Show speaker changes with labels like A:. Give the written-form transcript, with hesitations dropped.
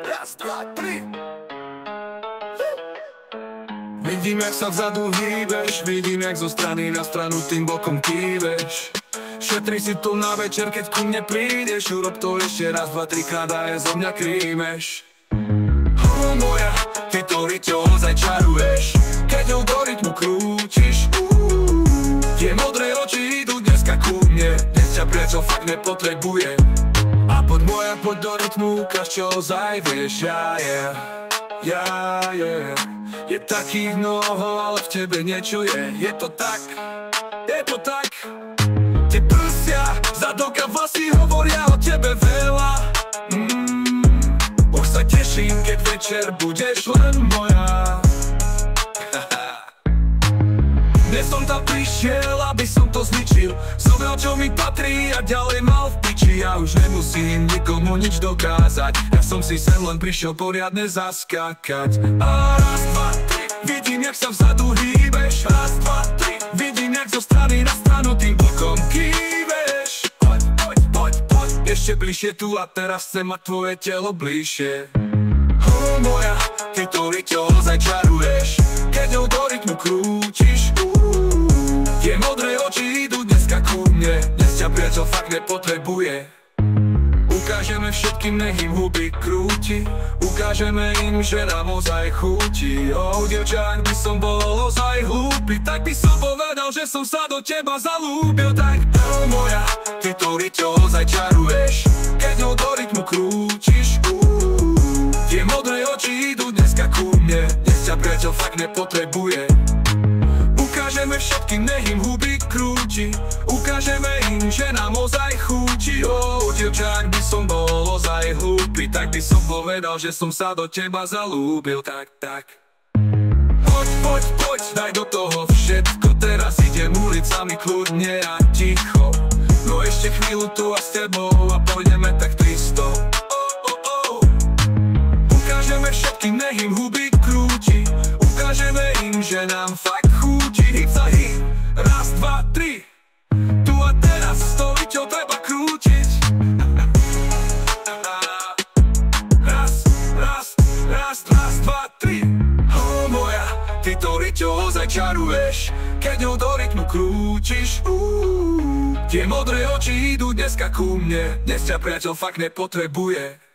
A: Raz, dva, tri. Vidím, jak sa vzadu hýbeš, vidím, jak zo strany na stranu tým bokom kýveš. Šetri si tu na večer, keď ku mne prídeš. Urob to ešte raz, dva, trikrát a je zo mňa krímeš. Moja, ty to ryťo ozaj čaruješ, keď ňou do rytmu krútiš. Tie modré oči idú dneska ku mne, dnes ťa prečo fakt nepotrebujem. A poď moja, poď do rytmu, ukáž čo ozaj vieš. Je takých mnoho, ale v tebe niečo je. Je to tak, je to tak. Tie prsia, zadok a vlasy hovoria o tebe veľa. Už sa teším, keď večer budeš len moja. Dnes som tam prišiel, aby som to zničil. Som veľ, čo mi patrí a ďalej mal v piči. Ja už nemusím nikomu nič dokázať. Ja som si sem len prišiel poriadne zaskakať. A raz, dva, tri, vidím, jak sa vzadu hýbeš. Raz, dva, tri, vidím, jak zo strany na stranu tým bokom kýveš. Poď, poď, poď, poď, ešte bližšie tu a teraz chcem mať tvoje telo bližšie. Moja, ty to ryťo ozaj čaruješ, keď ňou do rytmu krútiš. Tie modré oči idú dneska ku mne, dnes ťa priateľ fakt nepotrebuje. Ukážeme všetkým, nech im huby krúti, ukážeme im, že nám ozaj chutí. Dievča, ak by som bol ozaj hlúpy, tak by som povedal, že som sa do teba zalúbil. Tak moja, ty to ryťo ozaj čaruješ, keď ňou do rytmu krútiš. Tie modré oči idú dneska ku mne, dnes ťa priateľ fakt nepotrebuje. Ukážeme všetkým, nech im huby krúti, ukážeme im, že nám ozaj chutí. Dievča, ak by som bol ozaj hlúpy, tak by som povedal, že som sa do teba zalúbil. Tak, tak. Poď, poď, poď, daj do toho všetko, teraz idem ulicami kľudne a ticho. No ešte chvíľu tu a s tebou a pôjdeme tak 300. Ukážeme všetkým, nech im huby krúti, ukážeme im, že nám fakt chutí. Hip za hip, raz, dva, tri, tu a teraz to ryťo treba krútiť. Raz, dva, tri. Moja, ty to ryťo ozaj čaruješ, keď ňou do rytmu krútiš. Tie modré oči idú dneska ku mne, dnes ťa priateľ fakt nepotrebuje.